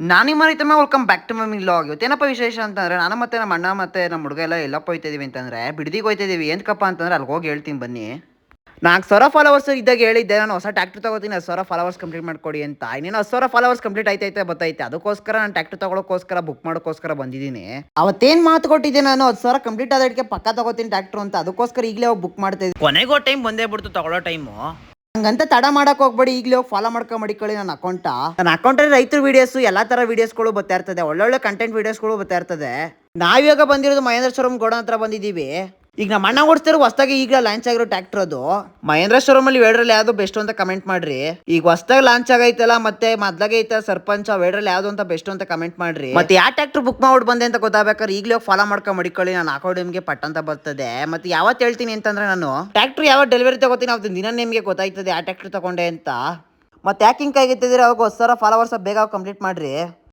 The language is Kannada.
Nani Maritamma welcome back to my vlog. ಇವತ್ತೇನಪ್ಪ ವಿಶೇಷ ಅಂತಂದ್ರೆ ನಾನು ಮತ್ತೆ ನಮ್ಮ ಅಣ್ಣ ಮತ್ತೆ ನಮ್ಮ ಹುಡುಗ ಎಲ್ಲಪ್ಪ ಹೋಯ್ತಿದೀವಿ ಅಂತಂದ್ರೆ ಬಿಡದಿಗೆ ಹೋಯ್ತಿದೀವಿ. ಏನಕ್ಕಪ್ಪ ಅಂತಂದ್ರೆ ಅಲ್ಲಿ ಹೋಗಿ ಹೇಳ್ತೀನಿ ಬನ್ನಿ. 4,000 ಫಾಲೋವರ್ಸ್ ಇದ್ದಾಗ ಹೇಳಿದ್ದೆ ನಾನು ಹೊಸ ಟ್ಯಾಕ್ಟರ್ ತಗೋತೀನಿ, 10,000 ಫಾಲೋವರ್ಸ್ ಕಂಪ್ಲೀಟ್ ಮಾಡ್ಕೊಡಿ ಅಂತ. ಇನ್ನೇನು 10,000 ಫಾಲೋವರ್ಸ್ ಕಂಪ್ಲೀಟ್ ಆಯ್ತೈತೆ ಬತ್ತೈತೆ. ಅದಕ್ಕೋಸ್ಕರ ನಾನು ಟ್ಯಾಕ್ಟರ್ ತಗೊಳ್ಳೋಕ್ಕೋಸ್ಕರ ಬುಕ್ ಮಾಡೋಕ್ಕೋಸ್ಕರ ಬಂದಿದ್ದೀನಿ. ಅವತ್ತೇನು ಮಾತು ಕೊಟ್ಟಿದ್ದೆ ನಾನು 10,000 ಕಂಪ್ಲೀಟ್ ಆದಕ್ಕೆ ಪಕ್ಕ ತಗೋತೀನಿ ಟ್ಯಾಕ್ಟರ್ ಅಂತ. ಅದಕ್ಕೋಸ್ಕರ ಈಗಲೇ ಹೋಗಿ ಬುಕ್ ಮಾಡ್ತಾ ಇದ್ದೀನಿ. ಕೊನೆಗೋ ಟೈಮ್ ಬಂದೇ ಬಿಡ್ತು ತಗೊಳ್ಳೋ ಟೈಮು. ಹಂಗಂತ ತಡ ಮಾಡಕ್ ಹೋಗ್ಬೇಡಿ, ಈಗಲೇ ಹೋಗಿ ಫಾಲೋ ಮಡಿಕೊಳ್ಳಿ ನನ್ನ ಅಕೌಂಟಲ್ಲಿ ರೈತರ ವಿಡಿಯೋಸ್ ಎಲ್ಲಾ ತರ ವಿಡಿಯೋಸ್ಗಳು ಬರ್ತಾ ಇರ್ತದೆ, ಒಳ್ಳೊಳ್ಳೆ ಕಂಟೆಂಟ್ ವಿಡಿಯೋಸ್ಗಳು ಬರ್ತಾ ಇರ್ತದೆ. ನಾವಿವಾಗ ಬಂದಿರೋದು ಮಹೇಂದ್ರ ಶೋರೂಮ್ ಗೋಡ ಹತ್ರ ಬಂದಿದ್ದೀವಿ. ಈಗ ನಮ್ಮ ಅಣ್ಣ ಓಡಿಸ್ತಿರೋ ಹೊಸದಾಗಿ ಈಗ ಲಾಂಚ್ ಆಗಿರೋ ಟ್ರ್ಯಾಕ್ಟರ್ ಅದು. ಮಹೇಂದ್ರ ಶೋರೂಮ್ ಅಲ್ಲಿ ವೇಡ್ರಲ್ಲಿ ಯಾವ್ದು ಬೆಸ್ಟ್ ಅಂತ ಕಮೆಂಟ್ ಮಾಡ್ರಿ. ಈಗ ಹೊಸದಾಗಿ ಲಾಂಚ್ ಆಗೈತಲ್ಲ ಮತ್ತೆ ಮೊದ್ಲಾಗೆ ಐತ ಸರ್ಪಂಚ್ ವೇಡ್ರಲ್ಲಿ ಯಾವ್ದು ಅಂತ ಬೆಸ್ಟ್ ಅಂತ ಕಮೆಂಟ್ ಮಾಡ್ರಿ. ಮತ್ತೆ ಯಾವ ಟ್ರ್ಯಾಕ್ಟರ್ ಬುಕ್ ಮಾಡ್ಬಿಟ್ಟು ಬಂದೆ ಅಂತ ಗೊತ್ತಾಗಬೇಕಾದ್ರೆ ಈಗಲೇ ಫಾಲೋ ಮಡಿಕೊಳ್ಳಿ ನನ್ನ ಅಕೌಂಟ್ ನಿಮಗೆ ಪಟ್ ಅಂತ ಬರ್ತದೆ. ಮತ್ತೆ ಯಾವತ್ತು ಹೇಳ್ತೀನಿ ಅಂತಂದ್ರೆ ನಾನು ಟ್ರ್ಯಾಕ್ಟರ್ ಯಾವ ಡೆಲಿವರಿ ತಗೋತೀನಿ ಅವತ್ತು ದಿನ ನಿಮಗೆ ಗೊತ್ತಾಯ್ತದೆ ಆ ಟ್ರ್ಯಾಕ್ಟರ್ ತಗೊಂಡೆ ಅಂತ. ಮತ್ತೆ ಯಾಕೆ ಹಿಂಗೆ ಕಾಯ್ತಿದ್ದೀರಾ? ಅವಾಗ 10,000 ಫಾಲೋವರ್ಸ್ ಬೇಗ ಕಂಪ್ಲೀಟ್ ಮಾಡ್ರಿ.